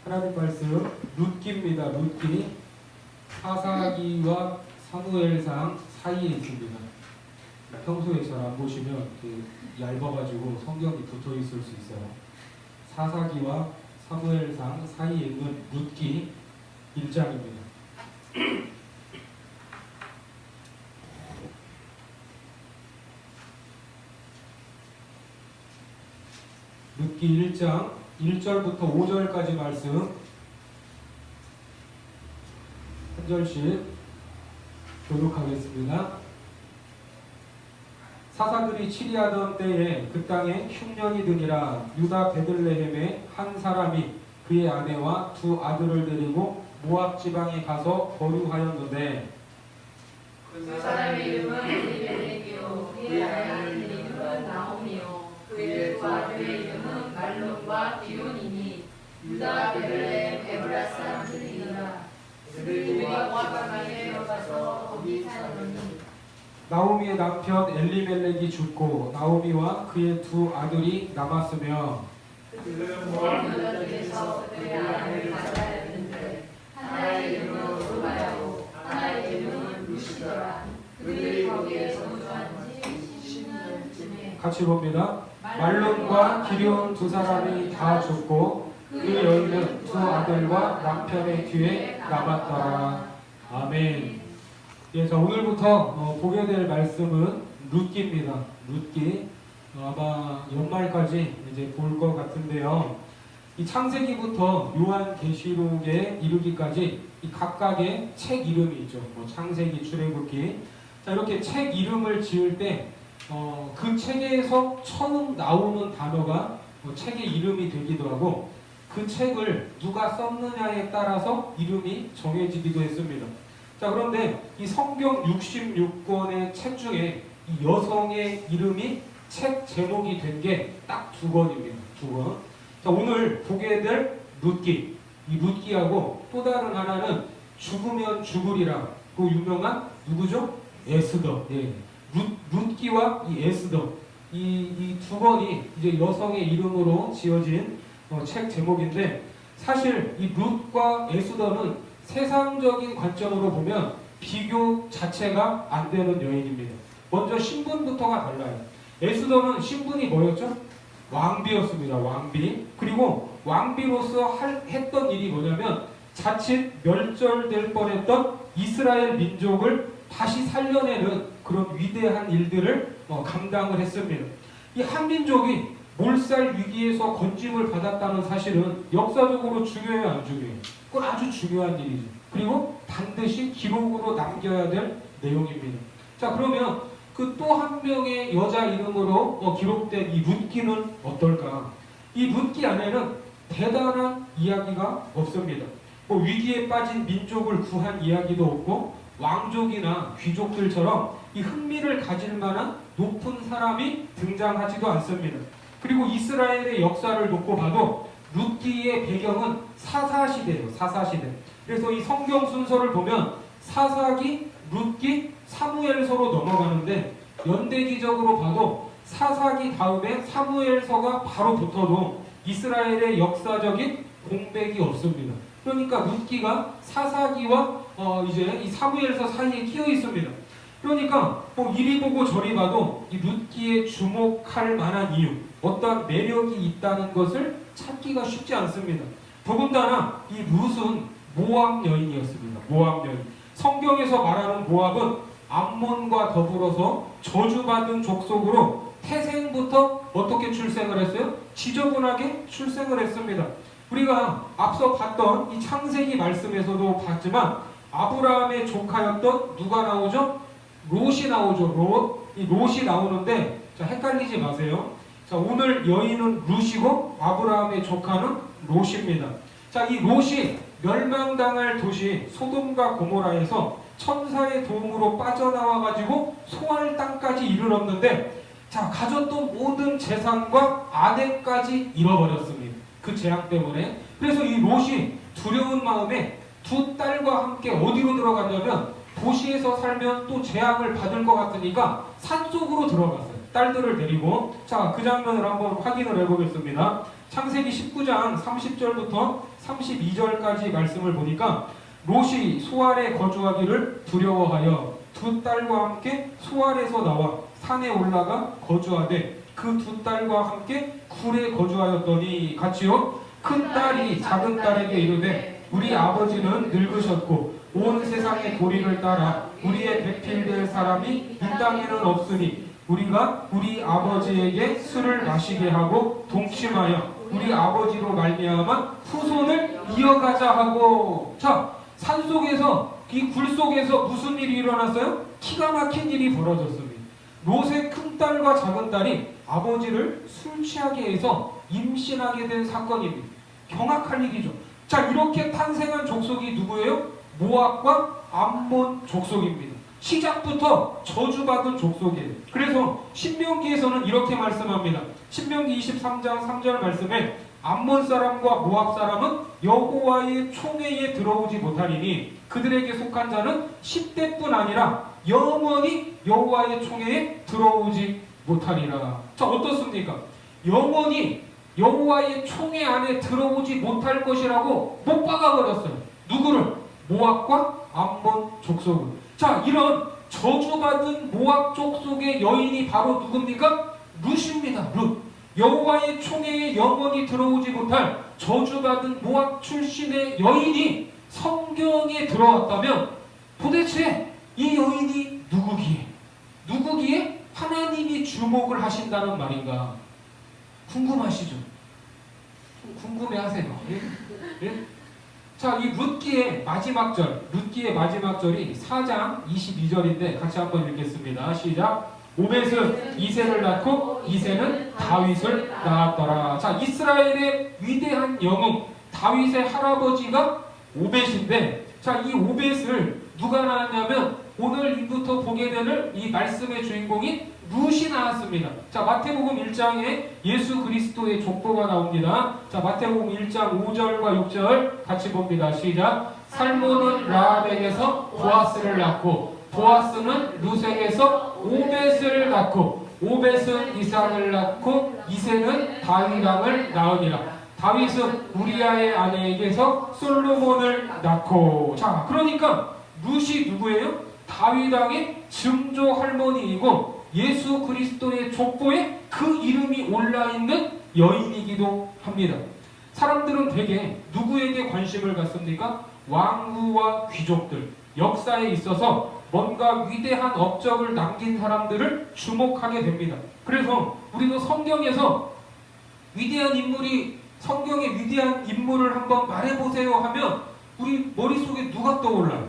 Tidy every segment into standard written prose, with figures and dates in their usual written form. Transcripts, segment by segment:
하나님 말씀 룻기입니다. 룻기 사사기와 사무엘상 사이에 있습니다. 평소에 잘 안 보시면 얇아가지고 성경이 붙어 있을 수 있어요. 사사기와 사무엘상 사이에 있는 룻기 1장입니다. 룻기 1장 1절부터 5절까지 말씀 한 절씩 교독하겠습니다. 사사들이 치리하던 때에 그 땅에 흉년이 드니라. 유다 베들레헴에 한 사람이 그의 아내와 두 아들을 데리고 모압 지방에 가서 거류하였는데 그 사람의 이름은 엘리멜렉이요 그의 아내의 이름은 나오미요 그의 두 아들의 이름은 말론과 기온이니 유다 베들레헴 에브라 사람들이니라. 그들이 모압 지방에 내려가서 거기 살았더니 나오미의 남편 엘리멜렉이 죽고 나오미와 그의 두 아들이 남았으며 그들은 모압 여자들에서 그들의 아내를 받아야 했는데 하나의 이름은 오르바야고 하나의 이름은 루시더라. 그들이 거기에서 거주한 지 10년쯤에 같이 봅니다. 말론과 기럇 두 사람이 다 죽고 그 여인은 두 아들과 남편의 뒤에 남았더라. 아멘. 예, 자, 오늘부터 보게 될 말씀은 룻기입니다. 룻기 아마 연말까지 이제 볼 것 같은데요. 이 창세기부터 요한계시록에 이르기까지 이 각각의 책 이름이 있죠. 뭐 창세기, 출애굽기. 자, 이렇게 책 이름을 지을 때 그 책에서 처음 나오는 단어가 책의 이름이 되기도 하고 그 책을 누가 썼느냐에 따라서 이름이 정해지기도 했습니다. 자, 그런데 이 성경 66권의 책 중에 이 여성의 이름이 책 제목이 된 게 딱 두 권입니다. 두 권. 자, 오늘 보게 될 룻기. 이 룻기하고 또 다른 하나는 죽으면 죽으리라. 그 유명한 누구죠? 에스더. 예. 룻기와 이 에스더. 이 두 권이 이제 여성의 이름으로 지어진 책 제목인데 사실 이 룻과 에스더는 세상적인 관점으로 보면 비교 자체가 안 되는 여인입니다. 먼저 신분부터가 달라요. 에스더는 신분이 뭐였죠? 왕비였습니다. 왕비. 그리고 왕비로서 했던 일이 뭐냐면 자칫 멸절될 뻔했던 이스라엘 민족을 다시 살려내는 그런 위대한 일들을 감당을 했습니다. 이 한민족이 몰살 위기에서 건짐을 받았다는 사실은 역사적으로 중요해요, 안 중요해요? 그건 아주 중요한 일이죠. 그리고 반드시 기록으로 남겨야 될 내용입니다. 자, 그러면 그 또 한 명의 여자 이름으로 기록된 이 룻기는 어떨까? 이 룻기 안에는 대단한 이야기가 없습니다. 뭐 위기에 빠진 민족을 구한 이야기도 없고 왕족이나 귀족들처럼 이 흥미를 가질 만한 높은 사람이 등장하지도 않습니다. 그리고 이스라엘의 역사를 놓고 봐도 룻기의 배경은 사사시대예요. 사사시대. 그래서 이 성경 순서를 보면 사사기, 룻기, 사무엘서로 넘어가는데 연대기적으로 봐도 사사기 다음에 사무엘서가 바로 붙어도 이스라엘의 역사적인 공백이 없습니다. 그러니까 룻기가 사사기와 이제 이 사무엘서 사이에 끼어 있습니다. 그러니까 뭐 이리 보고 저리 봐도 이 룻기에 주목할 만한 이유, 어떠한 매력이 있다는 것을 찾기가 쉽지 않습니다. 더군다나 이 룻은 모압 여인이었습니다. 모압 여인. 성경에서 말하는 모압은 암몬과 더불어서 저주받은 족속으로 태생부터 어떻게 출생을 했어요? 지저분하게 출생을 했습니다. 우리가 앞서 봤던 이 창세기 말씀에서도 봤지만 아브라함의 조카였던 누가 나오죠? 롯이 나오죠. 롯. 이 롯이 나오는데 자, 헷갈리지 마세요. 자, 오늘 여인은 룻이고 아브라함의 조카는 롯입니다. 자, 이 롯이 멸망당할 도시 소돔과 고모라에서 천사의 도움으로 빠져나와가지고 소할 땅까지 이르렀는데 자, 가졌던 모든 재산과 아내까지 잃어버렸습니다. 그 재앙 때문에. 그래서 이 롯이 두려운 마음에 두 딸과 함께 어디로 들어갔냐면 도시에서 살면 또 재앙을 받을 것 같으니까 산속으로 들어갔어요. 딸들을 데리고. 자, 그 장면을 한번 확인을 해보겠습니다. 창세기 19장 30절부터 32절까지 말씀을 보니까 롯이 소알에 거주하기를 두려워하여 두 딸과 함께 소알에서 나와 산에 올라가 거주하되 그 두 딸과 함께 굴에 거주하였더니 같이요. 큰 딸이 작은 딸에게 이르되 우리 아버지는 늙으셨고 온 세상의 도리를 따라 우리의 배필될 사람이 이 땅에는 없으니 우리가 우리 아버지에게 술을 마시게 하고 동침하여 우리 아버지로 말미암아 후손을 이어가자 하고. 자, 산속에서 이 굴 속에서 무슨 일이 일어났어요? 기가 막힌 일이 벌어졌습니다. 롯의 큰 딸과 작은 딸이 아버지를 술 취하게 해서 임신하게 된 사건입니다. 경악할 일이죠. 자, 이렇게 탄생한 족속이 누구예요? 모압과 암몬 족속입니다. 시작부터 저주받은 족속이에요. 그래서 신명기에서는 이렇게 말씀합니다. 신명기 23장 3절 말씀에 암몬 사람과 모압 사람은 여호와의 총회에 들어오지 못하리니 그들에게 속한 자는 10대뿐 아니라 영원히 여호와의 총회에 들어오지 못하리라. 자, 어떻습니까? 영원히 여호와의 총회 안에 들어오지 못할 것이라고 못 박아버렸어요. 누구를? 모압과 암몬 족속을. 자, 이런 저주받은 모압 족속의 여인이 바로 누굽니까? 룻입니다. 룻. 여호와의 총회에 영원히 들어오지 못할 저주받은 모압 출신의 여인이 성경에 들어왔다면 도대체 이 여인이 누구기에? 누구기에 하나님이 주목을 하신다는 말인가? 궁금하시죠? 좀 궁금해하세요. 예? 예? 자, 이 룻기의 마지막 절, 룻기의 마지막 절이 4장 22절인데 같이 한번 읽겠습니다. 시작. 오벳은 이새를 낳고 이새는 다윗을 낳았더라. 자, 이스라엘의 위대한 영웅 다윗의 할아버지가 오벳인데, 자, 이 오벳을 누가 낳았냐면 오늘부터 보게 되는 이 말씀의 주인공인 룻이 나왔습니다. 자, 마태복음 1장에 예수 그리스도의 족보가 나옵니다. 자, 마태복음 1장 5절과 6절 같이 봅니다. 시작. 살몬은 라합에게서 보아스를 낳고 보아스는 룻에게서 오벳을 낳고 오벳은 이삭을 낳고 이새는 다윗 왕을 낳으니라. 다윗은 우리아의 아내에게서 솔로몬을 낳고. 자, 그러니까 룻이 누구예요? 다윗 왕의 증조 할머니이고 예수 그리스도의 족보에 그 이름이 올라있는 여인이기도 합니다. 사람들은 대개 누구에게 관심을 갖습니까? 왕후와 귀족들, 역사에 있어서 뭔가 위대한 업적을 남긴 사람들을 주목하게 됩니다. 그래서 우리도 성경에서 위대한 인물이 성경의 위대한 인물을 한번 말해보세요 하면 우리 머릿속에 누가 떠올라요?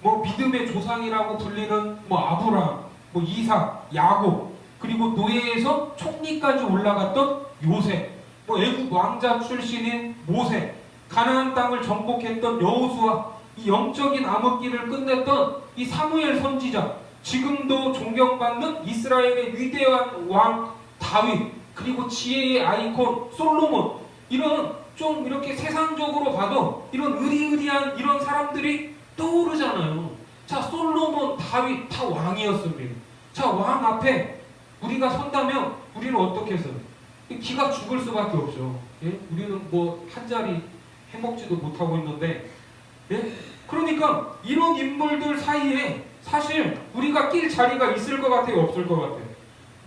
뭐 믿음의 조상이라고 불리는 뭐 아브라함, 뭐 이삭, 야곱, 그리고 노예에서 총리까지 올라갔던 요셉, 뭐 애국 왕자 출신인 모세, 가나안 땅을 정복했던 여호수아, 이 영적인 암흑기를 끝냈던 이 사무엘 선지자, 지금도 존경받는 이스라엘의 위대한 왕 다윗, 그리고 지혜의 아이콘 솔로몬, 이런 좀 이렇게 세상적으로 봐도 이런 의리의리한 이런 사람들이 떠오르잖아요. 자, 솔로몬, 다윗 다 왕이었습니다. 자, 왕 앞에 우리가 선다면 우리는 어떻게 해서요? 기가 죽을 수밖에 없죠. 예? 우리는 뭐 한 자리 해먹지도 못하고 있는데, 예? 그러니까 이런 인물들 사이에 사실 우리가 낄 자리가 있을 것 같아요? 없을 것 같아요?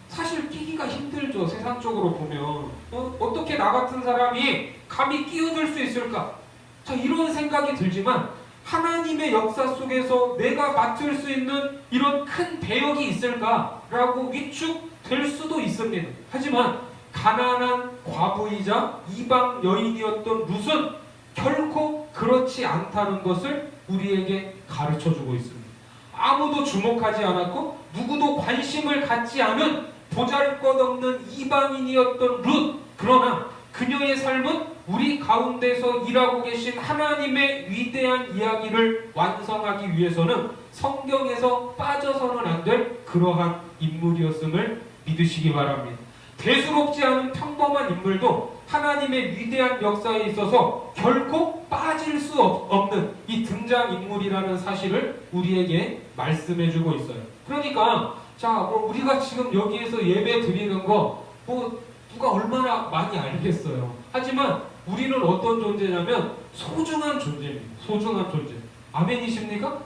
사실 끼기가 힘들죠. 세상적으로 보면. 어떻게 나 같은 사람이 감히 끼어들 수 있을까? 자, 이런 생각이 들지만 하나님의 역사 속에서 내가 맡을 수 있는 이런 큰 배역이 있을까라고 위축될 수도 있습니다. 하지만 가난한 과부이자 이방 여인이었던 룻은 결코 그렇지 않다는 것을 우리에게 가르쳐주고 있습니다. 아무도 주목하지 않았고 누구도 관심을 갖지 않은 보잘것없는 이방인이었던 룻. 그러나 그녀의 삶은 우리 가운데서 일하고 계신 하나님의 위대한 이야기를 완성하기 위해서는 성경에서 빠져서는 안 될 그러한 인물이었음을 믿으시기 바랍니다. 대수롭지 않은 평범한 인물도 하나님의 위대한 역사에 있어서 결코 빠질 수 없는 이 등장인물이라는 사실을 우리에게 말씀해주고 있어요. 그러니까 자, 우리가 지금 여기에서 예배 드리는 거 누가 얼마나 많이 알겠어요. 하지만 우리는 어떤 존재냐면 소중한 존재입니다. 소중한 존재. 아멘이십니까?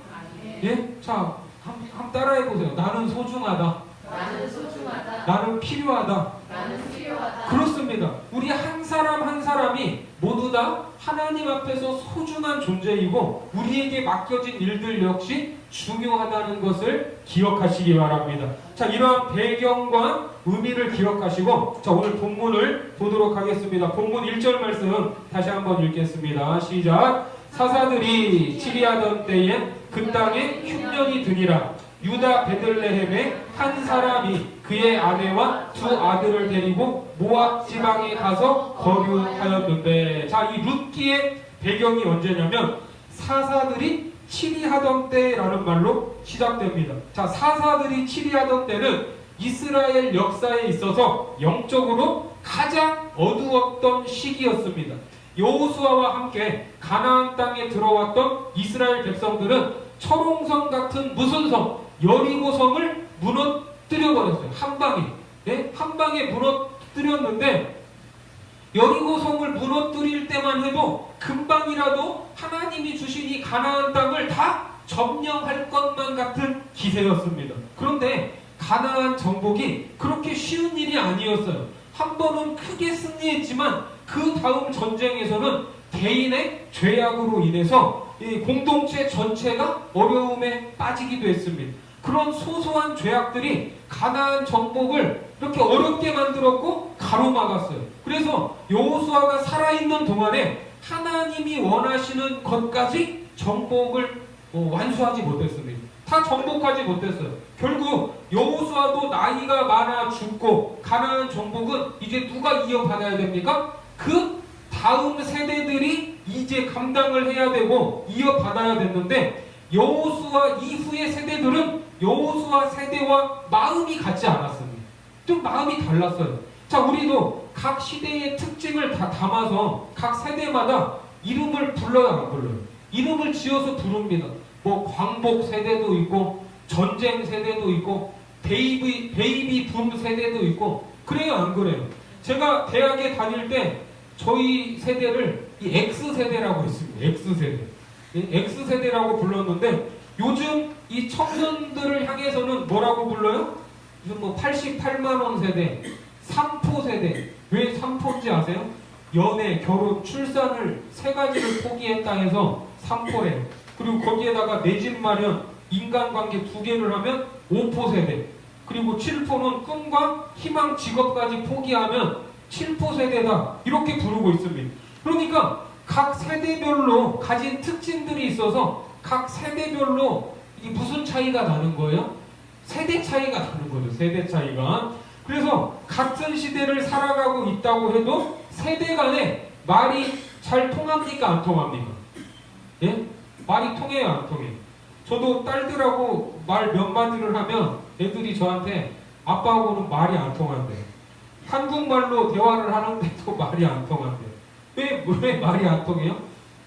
예? 자, 한번 따라해 보세요. 나는 소중하다. 나는 소중하다. 나는 필요하다. 나는 필요하다. 그렇습니다. 우리 한 사람 한 사람이 모두 다 하나님 앞에서 소중한 존재이고 우리에게 맡겨진 일들 역시 중요하다는 것을 기억하시기 바랍니다. 자, 이러한 배경과 의미를 기억하시고 자, 오늘 본문을 보도록 하겠습니다. 본문 1절 말씀 다시 한번 읽겠습니다. 시작. 사사들이 치리하던 때에 그 땅에 흉년이 드니라. 유다 베들레헴에 한 사람이 그의 아내와 두 아들을 데리고 모압 지방에 가서 거류하였는데, 자, 이 룻기의 배경이 언제냐면 사사들이 치리하던 때라는 말로 시작됩니다. 자, 사사들이 치리하던 때는 이스라엘 역사에 있어서 영적으로 가장 어두웠던 시기였습니다. 여호수아와 함께 가나안 땅에 들어왔던 이스라엘 백성들은 철옹성 같은 무슨 성? 여리고성을 무너뜨려버렸어요. 한 방에. 네? 한 방에 무너뜨렸는데 여리고성을 무너뜨릴 때만 해도 금방이라도 하나님이 주신 이 가나안 땅을 다 점령할 것만 같은 기세였습니다. 그런데 가나안 정복이 그렇게 쉬운 일이 아니었어요. 한 번은 크게 승리했지만 그 다음 전쟁에서는 개인의 죄악으로 인해서 이 공동체 전체가 어려움에 빠지기도 했습니다. 그런 소소한 죄악들이 가나안 정복을 이렇게 어렵게 만들었고 가로막았어요. 그래서 여호수아가 살아있는 동안에 하나님이 원하시는 것까지 정복을 완수하지 못했습니다. 다 정복하지 못했어요. 결국 여호수아도 나이가 많아 죽고 가나안 정복은 이제 누가 이어받아야 됩니까? 그 다음 세대들이 이제 감당을 해야 되고 이어받아야 됐는데 여호수아 이후의 세대들은 여호수아 세대와 마음이 같지 않았습니다. 좀 마음이 달랐어요. 자, 우리도 각 시대의 특징을 다 담아서 각 세대마다 이름을 불러요, 안 불러요? 이름을 지어서 부릅니다. 뭐 광복 세대도 있고 전쟁 세대도 있고 베이비 붐 세대도 있고 그래요, 안 그래요? 제가 대학에 다닐 때 저희 세대를 이 X세대라고 했습니다. X세대. X세대라고 불렀는데 요즘 이 청년들을 향해서는 뭐라고 불러요? 요즘 뭐 88만원 세대, 3포 세대. 왜 3포인지 아세요? 연애, 결혼, 출산을 세 가지를 포기했다 해서 3포래요. 그리고 거기에다가 내 집 마련, 인간관계 2개를 하면 5포 세대. 그리고 7포는 꿈과 희망, 직업까지 포기하면 7포 세대다. 이렇게 부르고 있습니다. 그러니까 각 세대별로 가진 특징들이 있어서 각 세대별로 이 무슨 차이가 나는 거예요? 세대 차이가 나는 거죠. 세대 차이가. 그래서 같은 시대를 살아가고 있다고 해도 세대 간에 말이 잘 통합니까? 안 통합니까? 예? 말이 통해요? 안 통해요? 저도 딸들하고 말 몇 마디를 하면 애들이 저한테 아빠하고는 말이 안 통한대요. 한국말로 대화를 하는데도 말이 안 통한대요. 왜 말이 안 통해요?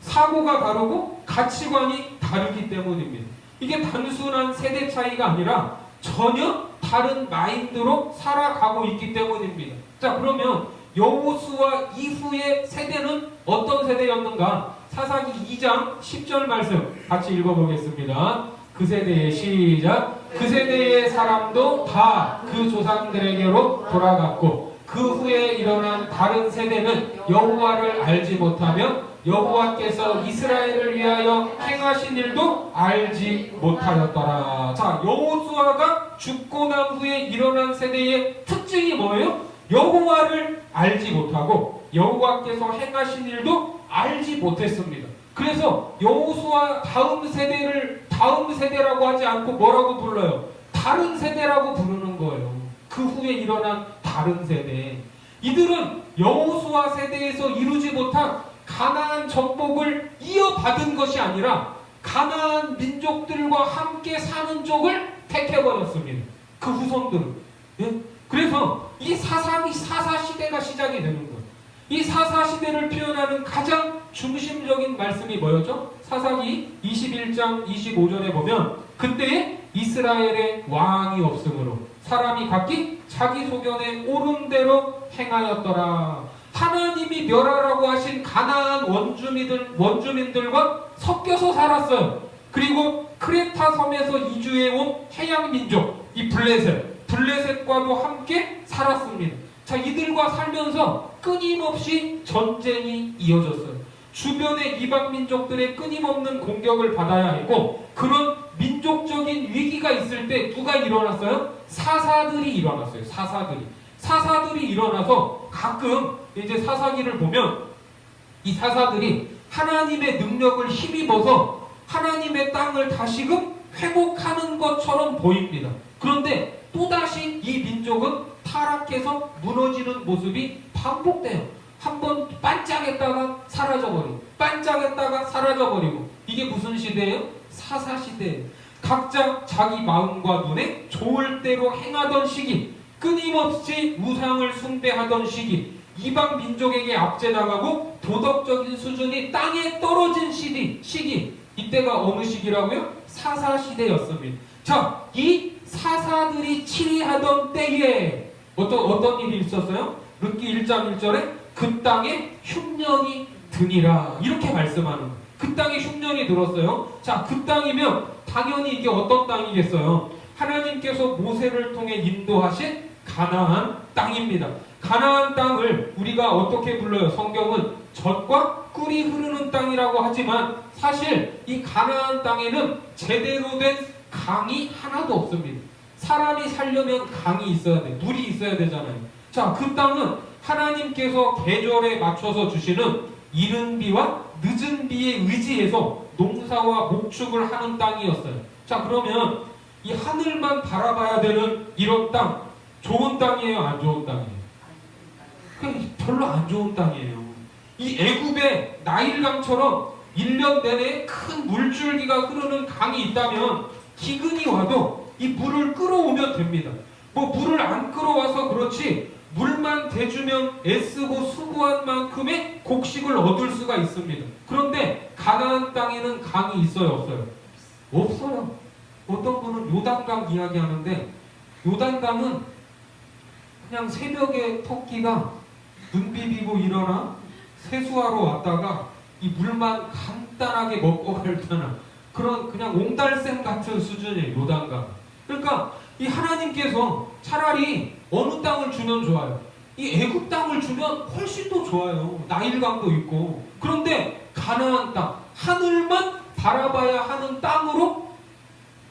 사고가 다르고 가치관이 다르기 때문입니다. 이게 단순한 세대 차이가 아니라 전혀 다른 마인드로 살아가고 있기 때문입니다. 자, 그러면 여호수아 이후의 세대는 어떤 세대였는가? 사사기 2장 10절 말씀 같이 읽어보겠습니다. 그 세대의 시작. 그 세대의 사람도 다 그 조상들에게로 돌아갔고 그 후에 일어난 다른 세대는 여호와를 알지 못하며 여호와께서 이스라엘을 위하여 행하신 일도 알지 못하였더라. 자, 여호수아가 죽고 난 후에 일어난 세대의 특징이 뭐예요? 여호와를 알지 못하고 여호와께서 행하신 일도 알지 못했습니다. 그래서 여호수아 다음 세대를 다음 세대라고 하지 않고 뭐라고 불러요? 다른 세대라고 부르는 거예요. 그 후에 일어난 다른 세대. 이들은 여호수아 세대에서 이루지 못한 가나안 정복을 이어받은 것이 아니라 가나안 민족들과 함께 사는 쪽을 택해버렸습니다. 그 후손들은. 예? 그래서 이 사사 시대가 시작이 되는 거예요. 이 사사 시대를 표현하는 가장 중심적인 말씀이 뭐였죠? 사사기 21장 25절에 보면 그때 이스라엘의 왕이 없으므로 사람이 각기 자기 소견에 옳은 대로 행하였더라. 하나님이 멸하라고 하신 가나안 원주민들과 섞여서 살았어요. 그리고 크레타 섬에서 이주해온 해양 민족 이 블레셋과도 함께 살았습니다. 자, 이들과 살면서 끊임없이 전쟁이 이어졌어요. 주변의 이방 민족들의 끊임없는 공격을 받아야 했고, 그런 민족적인 위기가 있을 때 누가 일어났어요? 사사들이 일어났어요. 사사들이 일어나서 가끔 이제 사사기를 보면 이 사사들이 하나님의 능력을 힘입어서 하나님의 땅을 다시금 회복하는 것처럼 보입니다. 그런데 또다시 이 민족은 타락해서 무너지는 모습이 반복돼요. 한번 반짝했다가 사라져버리고, 반짝했다가 사라져버리고. 이게 무슨 시대예요? 사사시대예요. 각자 자기 마음과 눈에 좋을 대로 행하던 시기, 끊임없이 우상을 숭배하던 시기, 이방 민족에게 압제당하고 도덕적인 수준이 땅에 떨어진 시기, 이때가 어느 시기라고요? 사사시대였습니다. 자, 이 사사들이 치리하던 때에 어떤 일이 있었어요? 룻기 1장 1절에 그 땅에 흉년이 드니라, 이렇게 말씀하는 거예요. 그 땅에 흉년이 들었어요. 자, 그 땅이면 당연히 이게 어떤 땅이겠어요? 하나님께서 모세를 통해 인도하신 가나안 땅입니다. 가나안 땅을 우리가 어떻게 불러요? 성경은 젖과 꿀이 흐르는 땅이라고 하지만 사실 이 가나안 땅에는 제대로 된 강이 하나도 없습니다. 사람이 살려면 강이 있어야 돼. 물이 있어야 되잖아요. 자, 그 땅은 하나님께서 계절에 맞춰서 주시는 이른 비와 늦은 비에 의지해서 농사와 목축을 하는 땅이었어요. 자, 그러면 이 하늘만 바라봐야 되는 이런 땅, 좋은 땅이에요? 안 좋은 땅이에요? 그냥 별로 안 좋은 땅이에요. 이 애굽의 나일강처럼 1년 내내 큰 물줄기가 흐르는 강이 있다면 기근이 와도 이 물을 끌어오면 됩니다. 뭐 물을 안 끌어와서 그렇지 물만 대주면 애쓰고 수고한 만큼의 곡식을 얻을 수가 있습니다. 그런데 가나안 땅에는 강이 있어요, 없어요? 없어요. 어떤 분은 요단강 이야기하는데, 요단강은 그냥 새벽에 토끼가 눈 비비고 일어나 세수하러 왔다가 이 물만 간단하게 먹고 갈다나 그런 그냥 옹달샘 같은 수준이에요, 요단강. 그러니까 이 하나님께서 차라리 어느 땅을 주면 좋아요? 이 애굽 땅을 주면 훨씬 더 좋아요. 나일강도 있고. 그런데 가나안 땅, 하늘만 바라봐야 하는 땅으로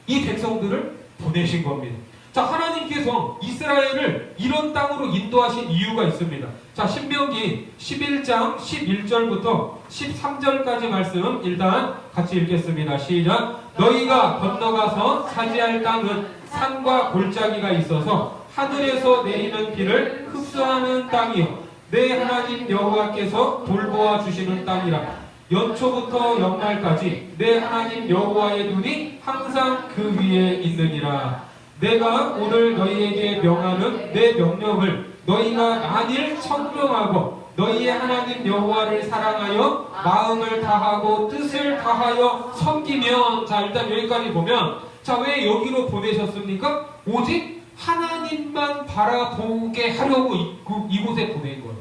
이 백성들을 보내신 겁니다. 자, 하나님께서 이스라엘을 이런 땅으로 인도하신 이유가 있습니다. 자, 신명기 11장 11절부터 13절까지 말씀 일단 같이 읽겠습니다. 시작. 너희가 건너가서 차지할 땅은 산과 골짜기가 있어서 하늘에서 내리는 비를 흡수하는 땅이요, 내 하나님 여호와께서 돌보아 주시는 땅이라. 연초부터 연말까지 내 하나님 여호와의 눈이 항상 그 위에 있느니라. 내가 오늘 너희에게 명하는 내 명령을 너희가 만일 청명하고 너희의 하나님 여호와를 사랑하여 마음을 다하고 뜻을 다하여 섬기면. 자, 일단 여기까지 보면, 자, 왜 여기로 보내셨습니까? 오직 하나님만 바라보게 하려고 이곳에 보낸 거예요.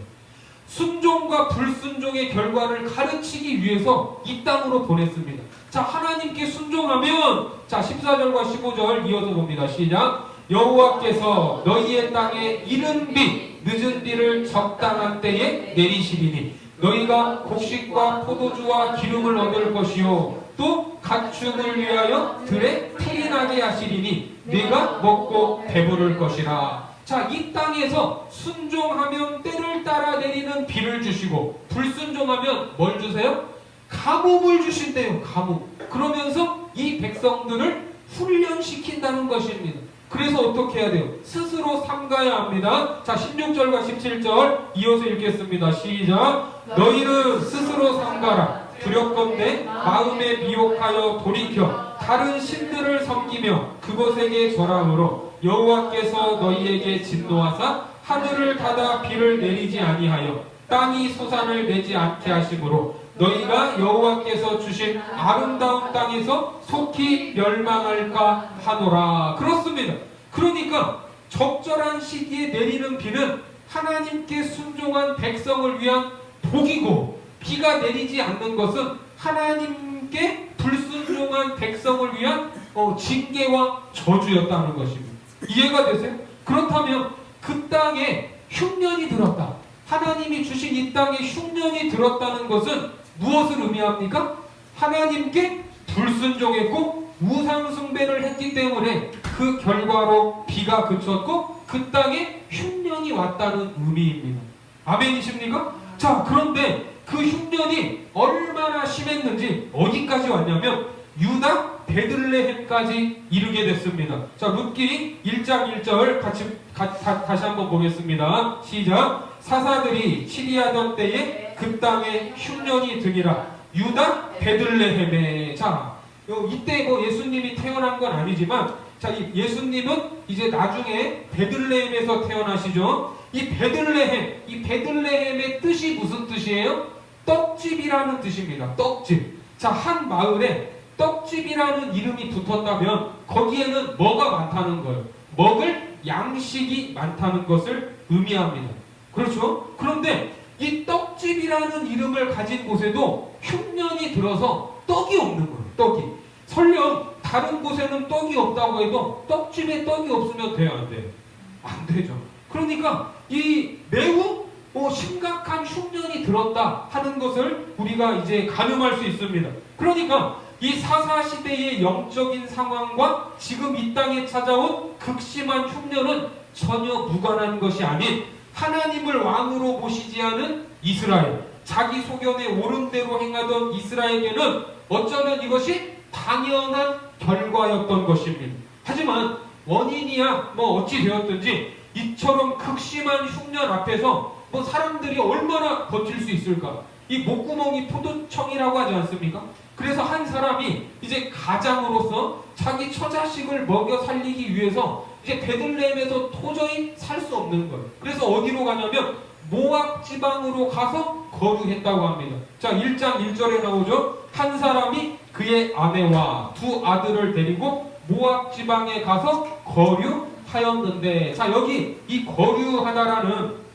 순종과 불순종의 결과를 가르치기 위해서 이 땅으로 보냈습니다. 자, 하나님께 순종하면, 자, 14절과 15절 이어서 봅니다. 시작. 여호와께서 너희의 땅에 이른 비 늦은 비를 적당한 때에 내리시리니 너희가 곡식과 포도주와 기름을 얻을 것이요 또 가축을 위하여 들에 풀이 나게 하시리니 네가 먹고 배부를 것이라. 자, 이 땅에서 순종하면 때를 따라 내리는 비를 주시고 불순종하면 뭘 주세요? 가뭄을 주신대요. 가뭄. 그러면서 이 백성들을 훈련시킨다는 것입니다. 그래서 어떻게 해야 돼요? 스스로 삼가야 합니다. 자, 16절과 17절 이어서 읽겠습니다. 시작. 너희는 스스로 삼가라. 두렵건대 마음에 미혹하여 돌이켜 다른 신들을 섬기며 그것에게 절함으로 여호와께서 너희에게 진노하사 하늘을 닫아 비를 내리지 아니하여 땅이 소산을 내지 않게 하심으로 너희가 여호와께서 주신 아름다운 땅에서 속히 멸망할까 하노라. 그렇습니다. 그러니까 적절한 시기에 내리는 비는 하나님께 순종한 백성을 위한 복이고, 비가 내리지 않는 것은 하나님께 불순종한 백성을 위한 징계와 저주였다는 것입니다. 이해가 되세요? 그렇다면 그 땅에 흉년이 들었다. 하나님이 주신 이 땅에 흉년이 들었다는 것은 무엇을 의미합니까? 하나님께 불순종했고 우상 숭배를 했기 때문에 그 결과로 비가 그쳤고 그 땅에 흉년이 왔다는 의미입니다. 아멘이십니까? 자, 그런데 그 흉년이 얼마나 심했는지 어디까지 왔냐면 유다 베들레헴까지 이르게 됐습니다. 자, 룻기 1장 1절 다시 한번 보겠습니다. 시작. 사사들이 치리하던 때에 그 땅에 흉년이 드니라. 유다 베들레헴에. 자, 이때 예수님이 태어난 건 아니지만, 자, 이 예수님은 이제 나중에 베들레헴에서 태어나시죠. 이 베들레헴의 뜻이 무슨 뜻이에요? 떡집이라는 뜻입니다. 떡집. 자, 한 마을에 떡집이라는 이름이 붙었다면 거기에는 뭐가 많다는 거예요? 먹을 양식이 많다는 것을 의미합니다. 그렇죠? 그런데 이 떡집이라는 이름을 가진 곳에도 흉년이 들어서 떡이 없는 거예요. 떡이. 설령 다른 곳에는 떡이 없다고 해도 떡집에 떡이 없으면 돼요, 안 돼요? 안 되죠. 그러니까 이 매우 심각한 흉년이 들었다 하는 것을 우리가 이제 가늠할 수 있습니다. 그러니까 이 사사시대의 영적인 상황과 지금 이 땅에 찾아온 극심한 흉년은 전혀 무관한 것이 아닌 하나님을 왕으로 모시지 않은 이스라엘, 자기 소견에 옳은 대로 행하던 이스라엘에게는 어쩌면 이것이 당연한 결과였던 것입니다. 하지만 원인이야 어찌 되었든지 이처럼 극심한 흉년 앞에서 사람들이 얼마나 버틸 수 있을까? 이 목구멍이 포도청이라고 하지 않습니까? 그래서 한 사람이 이제 가장으로서 자기 처자식을 먹여 살리기 위해서 이제 베들레헴에서 도저히 살 수 없는 거예요. 그래서 어디로 가냐면 모압 지방으로 가서 거류했다고 합니다. 자, 1장 1절에 나오죠. 한 사람이 그의 아내와 두 아들을 데리고 모압 지방에 가서 거류하였는데, 자, 여기 이 거류하다라는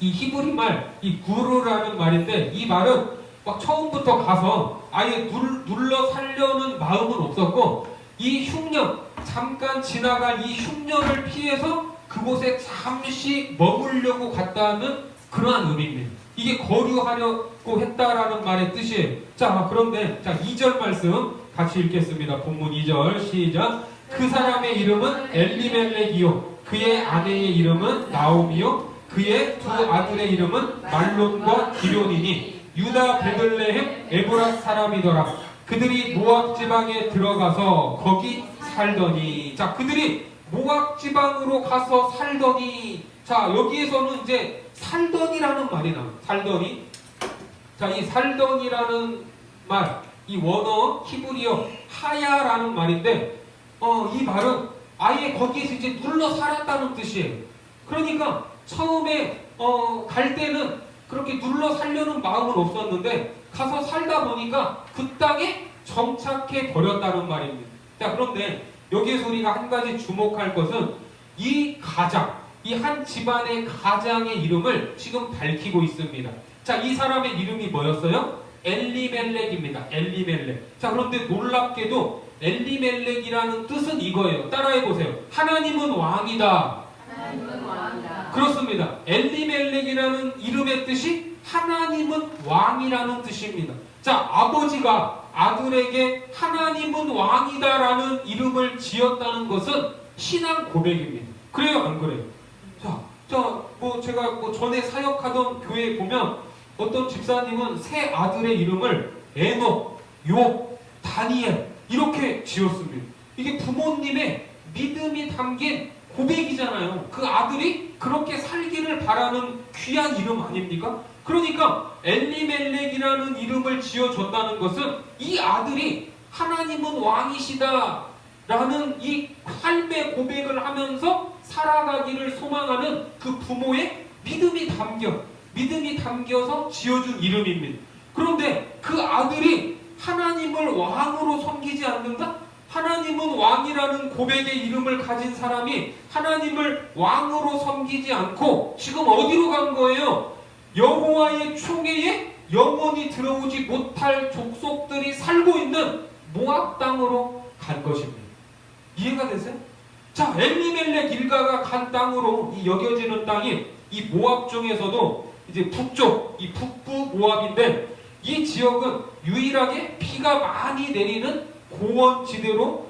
이 히브리 말, 이 구르라는 말인데, 이 말은 막 처음부터 가서 아예 눌러 살려는 마음은 없었고, 이 흉년, 잠깐 지나갈 이 흉년을 피해서 그곳에 잠시 머물려고 갔다는 그러한 의미입니다. 이게 거류하려고 했다라는 말의 뜻이에요. 자, 그런데 2절 말씀 같이 읽겠습니다. 본문 2절 시작. 그 사람의 이름은 엘리멜렉이요 그의 아내의 이름은 나오미요 그의 두 아들의 이름은 말론과 기럯이니 유다 베들레헴 에브랏 사람이더라. 그들이 모압 지방에 들어가서 거기 살더니. 자, 그들이 모압 지방으로 가서 살더니. 자, 여기에서는 이제 살더니라는 말이 나와요. 살더니. 자, 이 살더니라는 말, 이 원어 히브리어 하야라는 말인데, 이 말은 아예 거기에서 이제 눌러 살았다는 뜻이에요. 그러니까 처음에 갈 때는 그렇게 눌러 살려는 마음은 없었는데 가서 살다 보니까 그 땅에 정착해 버렸다는 말입니다. 자, 그런데 여기에서 우리가 한 가지 주목할 것은 이 가장, 이 한 집안의 가장의 이름을 지금 밝히고 있습니다. 자, 이 사람의 이름이 뭐였어요? 엘리멜렉입니다. 엘리멜렉. 자, 그런데 놀랍게도 엘리멜렉이라는 뜻은 이거예요. 따라해보세요. 하나님은 왕이다. 하나님은 왕이다. 그렇습니다. 엘리멜렉이라는 이름의 뜻이 하나님은 왕이라는 뜻입니다. 자, 아버지가 아들에게 하나님은 왕이다라는 이름을 지었다는 것은 신앙 고백입니다. 그래요, 안 그래요? 제가 전에 사역하던 교회에 보면 어떤 집사님은 세 아들의 이름을 에녹, 욥, 다니엘 이렇게 지었습니다. 이게 부모님의 믿음이 담긴 고백이잖아요. 그 아들이 그렇게 살기를 바라는 귀한 이름 아닙니까? 그러니까 엘리멜렉이라는 이름을 지어줬다는 것은 이 아들이 하나님은 왕이시다라는 이 삶의 고백을 하면서 살아가기를 소망하는 그 부모의 믿음이 담겨서 지어준 이름입니다. 그런데 그 아들이 하나님을 왕으로 섬기지 않는다? 하나님은 왕이라는 고백의 이름을 가진 사람이 하나님을 왕으로 섬기지 않고 지금 어디로 간 거예요? 여호와의 총회에 영원히 들어오지 못할 족속들이 살고 있는 모압 땅으로 간 것입니다. 이해가 되세요? 자, 엘리멜렉 일가가 간 땅으로 이 여겨지는 땅이 이 모압 중에서도 이제 북쪽, 이 북부 모압인데 이 지역은 유일하게 비가 많이 내리는 고원지대로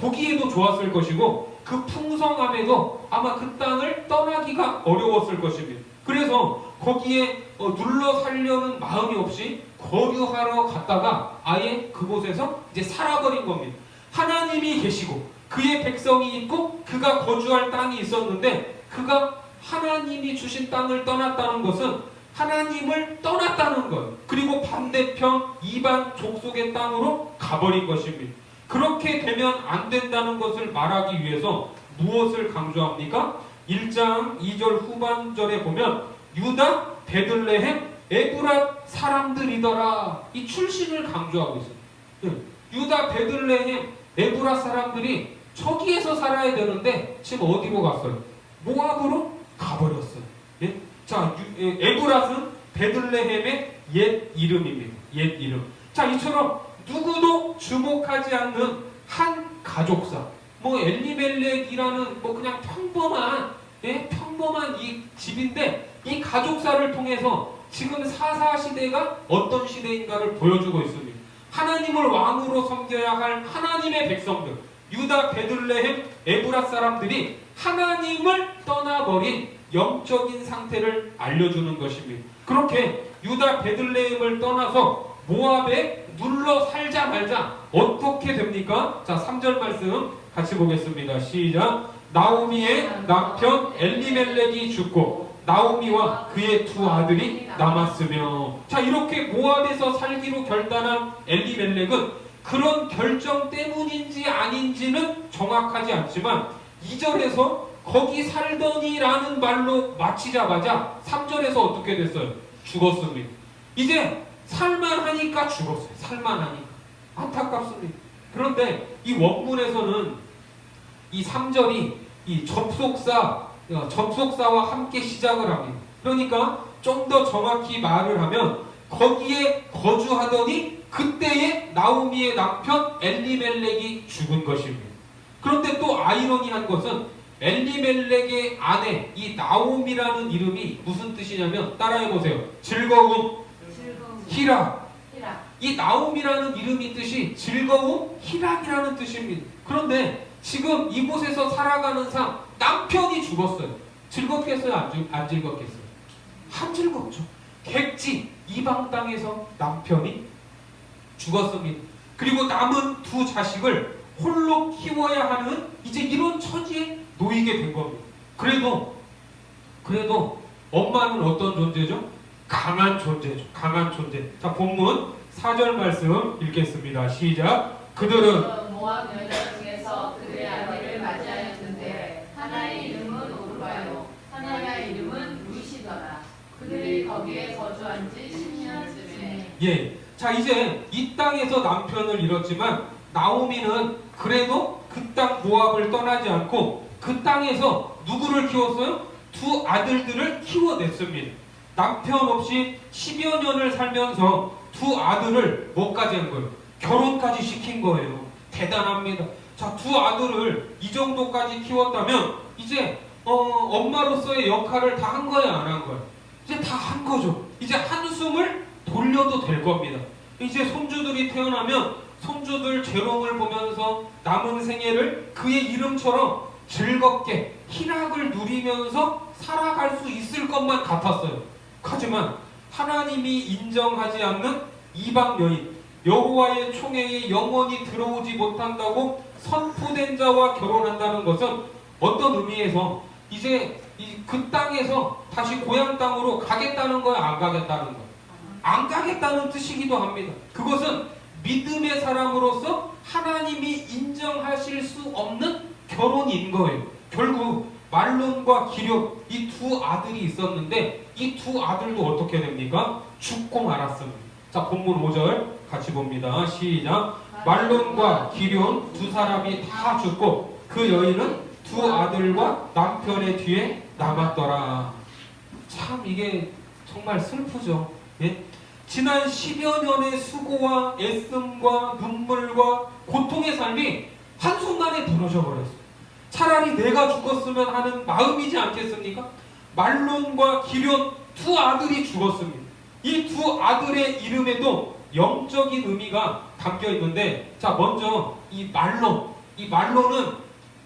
보기에도 좋았을 것이고 그 풍성함에도 아마 그 땅을 떠나기가 어려웠을 것입니다. 그래서 거기에 눌러 살려는 마음이 없이 거류하러 갔다가 아예 그곳에서 이제 살아버린 겁니다. 하나님이 계시고 그의 백성이 있고 그가 거주할 땅이 있었는데 그가 하나님이 주신 땅을 떠났다는 것은 하나님을 떠났다는 것, 그리고 반대편 이방 족속의 땅으로 가버린 것입니다. 그렇게 되면 안 된다는 것을 말하기 위해서 무엇을 강조합니까? 1장 2절 후반절에 보면 유다, 베들레헴, 에브랏 사람들이더라. 이 출신을 강조하고 있어요. 유다, 베들레헴, 에브랏 사람들이 저기에서 살아야 되는데 지금 어디로 갔어요? 모압으로 가버렸어요. 예? 자, 에브랏은 베들레헴의 옛 이름입니다. 옛 이름. 자, 이처럼 누구도 주목하지 않는 한 가족사. 엘리멜렉이라는 그냥 평범한 이 집인데 이 가족사를 통해서 지금 사사 시대가 어떤 시대인가를 보여주고 있습니다. 하나님을 왕으로 섬겨야 할 하나님의 백성들, 유다, 베들레헴, 에브랏 사람들이 하나님을 떠나버린 영적인 상태를 알려주는 것입니다. 그렇게 유다, 베들레헴을 떠나서 모압에 눌러 살자 말자 어떻게 됩니까? 자, 3절 말씀 같이 보겠습니다. 시작. 나오미의 남편 엘리멜렉이 죽고 나오미와 그의 두 아들이 남았으며. 자, 이렇게 모압에서 살기로 결단한 엘리멜렉은 그런 결정 때문인지 아닌지는 정확하지 않지만 2절에서 거기 살더니라는 말로 마치자마자 3절에서 어떻게 됐어요? 죽었습니다. 이제 살만하니까 죽었어요. 살만하니까. 안타깝습니다. 그런데 이 원문에서는 이 3절이 이 접속사와 함께 시작을 합니다. 그러니까 좀 더 정확히 말을 하면 거기에 거주하더니 그때에 나오미의 남편 엘리멜렉이 죽은 것입니다. 그런데 또 아이러니한 것은 엘리멜렉의 아내 이 나오미라는 이름이 무슨 뜻이냐면 따라해보세요. 즐거움, 희락. 이 나오미라는 이름이 뜻이 즐거움, 희락이라는 뜻입니다. 그런데 지금 이곳에서 살아가는 삶, 남편이 죽었어요. 즐겁겠어요? 안 즐겁겠어요? 안 즐겁죠. 객지, 이방 땅에서 남편이 죽었습니다. 그리고 남은 두 자식을 홀로 키워야 하는 이제 이런 처지에 놓이게 된 겁니다. 그래도 엄마는 어떤 존재죠? 강한 존재죠. 강한 존재. 자, 본문 4절 말씀 읽겠습니다. 시작. 그들은 모압 여자 중에서 그들의 아내를 맞이하였는데 하나의 이름은 오르바요 하나의 이름은 루시더라. 그들이 거기에 거주한 지 10년쯤에. 예. 자, 이제 이 땅에서 남편을 잃었지만 나오미는 그래도 그 땅 모압을 떠나지 않고 그 땅에서 누구를 키웠어요? 두 아들들을 키워냈습니다. 남편 없이 10여 년을 살면서 두 아들을 뭐까지 한 거예요? 결혼까지 시킨 거예요. 대단합니다. 자, 두 아들을 이 정도까지 키웠다면 이제 엄마로서의 역할을 다 한 거야, 안 한 거야? 이제 다 한 거죠. 이제 한숨을 돌려도 될 겁니다. 이제 손주들이 태어나면 손주들 재롱을 보면서 남은 생애를 그의 이름처럼 즐겁게 희락을 누리면서 살아갈 수 있을 것만 같았어요. 하지만 하나님이 인정하지 않는 이방 여인, 여호와의 총회에 영원히 들어오지 못한다고 선포된 자와 결혼한다는 것은 어떤 의미에서 이제 그 땅에서 다시 고향 땅으로 가겠다는 거야, 안 가겠다는 거야? 안 가겠다는 뜻이기도 합니다. 그것은 믿음의 사람으로서 하나님이 인정하실 수 없는 결혼인 거예요. 결국 말론과 기력 이 두 아들이 있었는데 이 두 아들도 어떻게 됩니까? 죽고 말았습니다. 자, 본문 5절 같이 봅니다. 시작. 말론과 기럨 두 사람이 다 죽고 그 여인은 두 아들과 남편의 뒤에 남았더라. 참 이게 정말 슬프죠. 예? 지난 10여 년의 수고와 애씀과 눈물과 고통의 삶이 한순간에 무너져 버렸어요. 차라리 내가 죽었으면 하는 마음이지 않겠습니까? 말론과 기럨 두 아들이 죽었습니다. 이 두 아들의 이름에도 영적인 의미가 담겨 있는데, 자, 먼저 이 말론은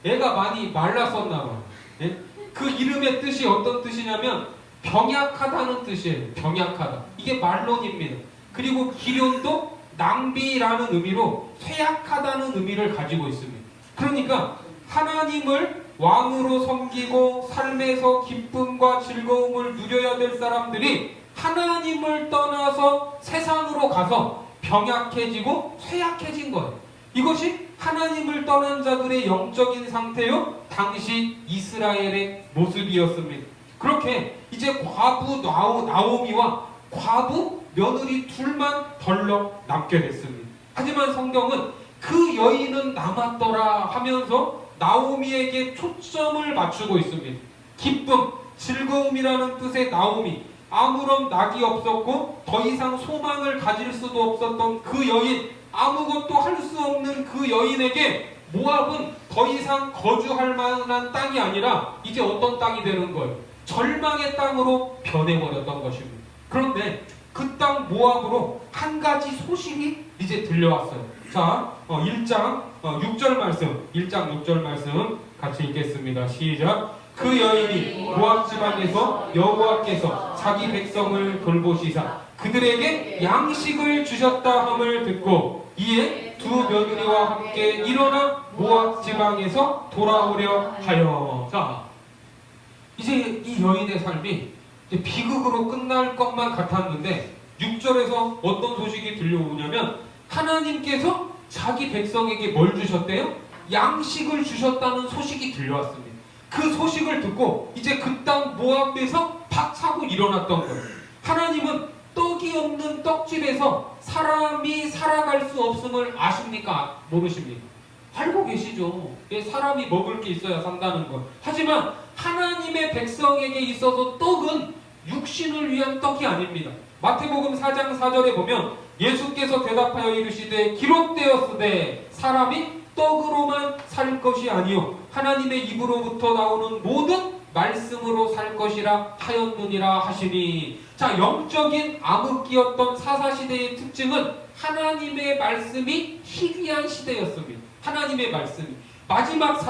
애가 많이 말랐었나 봐요. 예? 그 이름의 뜻이 어떤 뜻이냐면 병약하다는 뜻이에요. 병약하다. 이게 말론입니다. 그리고 기럨도 낭비라는 의미로 쇠약하다는 의미를 가지고 있습니다. 그러니까 하나님을 왕으로 섬기고 삶에서 기쁨과 즐거움을 누려야 될 사람들이 하나님을 떠나서 세상으로 가서 병약해지고 쇠약해진 거예요. 이것이 하나님을 떠난 자들의 영적인 상태요, 당시 이스라엘의 모습이었습니다. 그렇게 이제 과부 나오미와 과부 며느리 둘만 덜렁 남게 됐습니다. 하지만 성경은 그 여인은 남았더라 하면서 나오미에게 초점을 맞추고 있습니다. 기쁨, 즐거움이라는 뜻의 나오미, 아무런 낙이 없었고 더 이상 소망을 가질 수도 없었던 그 여인, 아무것도 할 수 없는 그 여인에게 모압은 더 이상 거주할 만한 땅이 아니라 이제 어떤 땅이 되는 거예요? 절망의 땅으로 변해버렸던 것입니다. 그런데 그 땅 모압으로 한 가지 소식이 이제 들려왔어요. 자, 1장 6절 말씀 같이 읽겠습니다. 시작. 그 여인이 모압 지방에서 여호와께서 자기 백성을 돌보시사 그들에게 양식을 주셨다 함을 듣고 이에 두 며느리와 함께 일어나 모압 지방에서 돌아오려 하여. 자, 이제 이 여인의 삶이 이제 비극으로 끝날 것만 같았는데 6절에서 어떤 소식이 들려오냐면 하나님께서 자기 백성에게 뭘 주셨대요? 양식을 주셨다는 소식이 들려왔습니다. 그 소식을 듣고 이제 그 땅 모압에서 박차고 일어났던 거예요. 하나님은 떡이 없는 떡집에서 사람이 살아갈 수 없음을 아십니까? 모르십니까? 알고 계시죠. 사람이 먹을 게 있어야 산다는 것. 하지만 하나님의 백성에게 있어서 떡은 육신을 위한 떡이 아닙니다. 마태복음 4장 4절에 보면 예수께서 대답하여 이르시되 기록되었으되 사람이 떡으로만 살 것이 아니요 하나님의 입으로부터 나오는 모든 말씀으로 살 것이라 하였느니라 하시니. 자, 영적인 암흑기였던 사사시대의 특징은 하나님의 말씀이 희귀한 시대였습니다. 하나님의 말씀이 마지막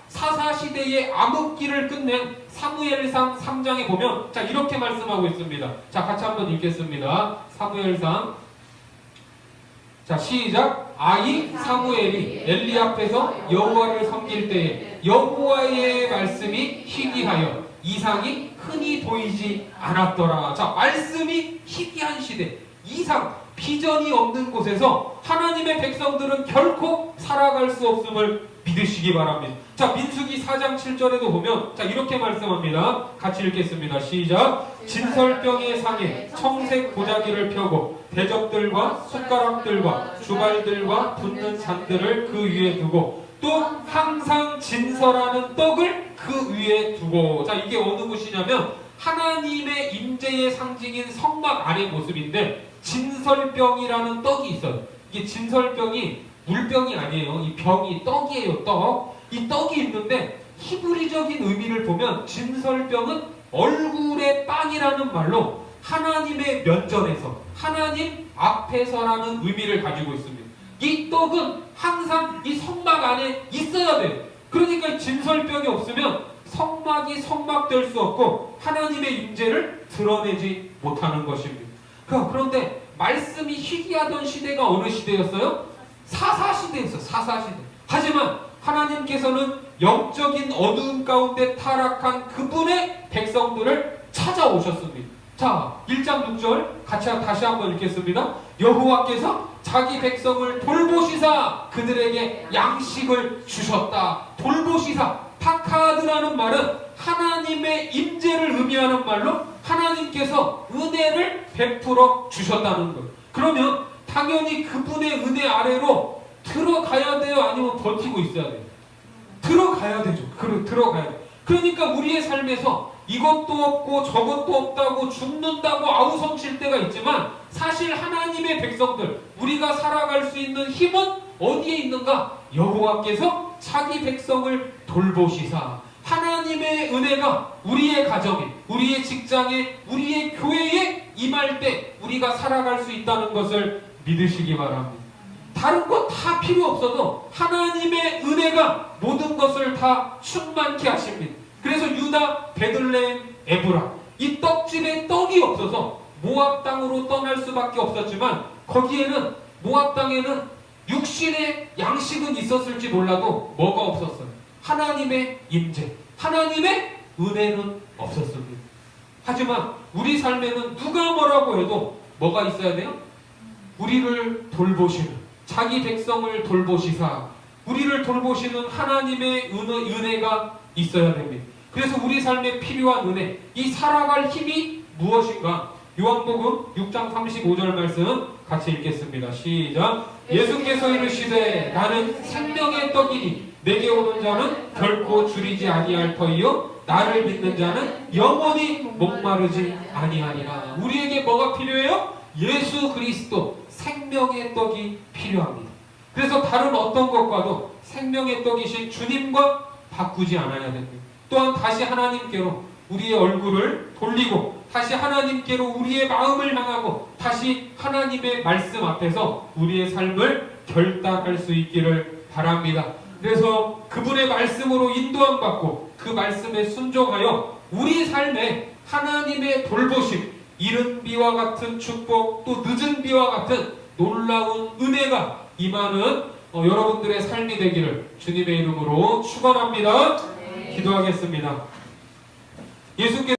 사사시대의 암흑기를 끝낸 사무엘상 3장에 보면 자, 이렇게 말씀하고 있습니다. 자, 같이 한번 읽겠습니다. 사무엘상, 자, 시작. 아이 사무엘이 엘리 앞에서 여호와를 섬길 때에 여호와의 말씀이 희귀하여 이상이 흔히 보이지 않았더라. 자, 말씀이 희귀한 시대, 이상, 비전이 없는 곳에서 하나님의 백성들은 결코 살아갈 수 없음을 믿으시기 바랍니다. 자, 민수기 4장 7절에도 보면 자, 이렇게 말씀합니다. 같이 읽겠습니다. 시작. 진설병의 상에 청색 보자기를 펴고 대접들과 숟가락들과 주발들과 붓는 잔들을 그 위에 두고 또 항상 진설하는 떡을 그 위에 두고. 자, 이게 어느 곳이냐면 하나님의 임재의 상징인 성막 안의 모습인데 진설병이라는 떡이 있어요. 이게 진설병이 물병이 아니에요. 이 병이 떡이에요. 떡. 이 떡이 있는데 히브리적인 의미를 보면 진설병은 얼굴의 빵이라는 말로 하나님의 면전에서 하나님 앞에서라는 의미를 가지고 있습니다. 이 떡은 항상 이 성막 안에 있어야 돼요. 그러니까 진설병이 없으면 성막이 성막될 수 없고 하나님의 임재를 드러내지 못하는 것입니다. 그런데 말씀이 희귀하던 시대가 어느 시대였어요? 사사시대였어요. 사사시대. 하지만 하나님께서는 영적인 어두움 가운데 타락한 그분의 백성들을 찾아오셨습니다. 자, 1장 6절 같이 다시 한번 읽겠습니다. 여호와께서 자기 백성을 돌보시사 그들에게 양식을 주셨다. 돌보시사, 파카드라는 말은 하나님의 임재를 의미하는 말로 하나님께서 은혜를 베풀어 주셨다는 것. 그러면 당연히 그분의 은혜 아래로 들어가야 돼요? 아니면 버티고 있어야 돼요? 들어가야 되죠. 들어가야 돼요. 그러니까 우리의 삶에서 이것도 없고 저것도 없다고 죽는다고 아우성 칠 때가 있지만 사실 하나님의 백성들, 우리가 살아갈 수 있는 힘은 어디에 있는가? 여호와께서 자기 백성을 돌보시사 하나님의 은혜가 우리의 가정에, 우리의 직장에, 우리의 교회에 임할 때 우리가 살아갈 수 있다는 것을 믿으시기 바랍니다. 다른 것 다 필요 없어도 하나님의 은혜가 모든 것을 다 충만케 하십니다. 그래서 유다, 베들레헴, 에브라 이 떡집에 떡이 없어서 모압 땅으로 떠날 수밖에 없었지만 거기에는 모압 땅에는 육신의 양식은 있었을지 몰라도 뭐가 없었어요? 하나님의 임재, 하나님의 은혜는 없었습니다. 하지만 우리 삶에는 누가 뭐라고 해도 뭐가 있어야 돼요? 우리를 돌보시는, 자기 백성을 돌보시사 우리를 돌보시는 하나님의 은혜가 있어야 됩니다. 그래서 우리 삶에 필요한 은혜, 이 살아갈 힘이 무엇인가? 요한복음 6장 35절 말씀 같이 읽겠습니다. 시작. 예수께서 이르시되 나는 생명의 떡이니 내게 오는 자는 결코 줄이지 아니할 터이요 나를 믿는 자는 영원히 목마르지 아니하리라. 우리에게 뭐가 필요해요? 예수 그리스도 생명의 떡이 필요합니다. 그래서 다른 어떤 것과도 생명의 떡이신 주님과 바꾸지 않아야 됩니다. 또한 다시 하나님께로 우리의 얼굴을 돌리고 다시 하나님께로 우리의 마음을 향하고 다시 하나님의 말씀 앞에서 우리의 삶을 결단할 수 있기를 바랍니다. 그래서 그분의 말씀으로 인도함 받고 그 말씀에 순종하여 우리 삶에 하나님의 돌보심, 이른 비와 같은 축복, 또 늦은 비와 같은 놀라운 은혜가 임하는 여러분들의 삶이 되기를 주님의 이름으로 축원합니다. 기도하겠습니다. 예수께서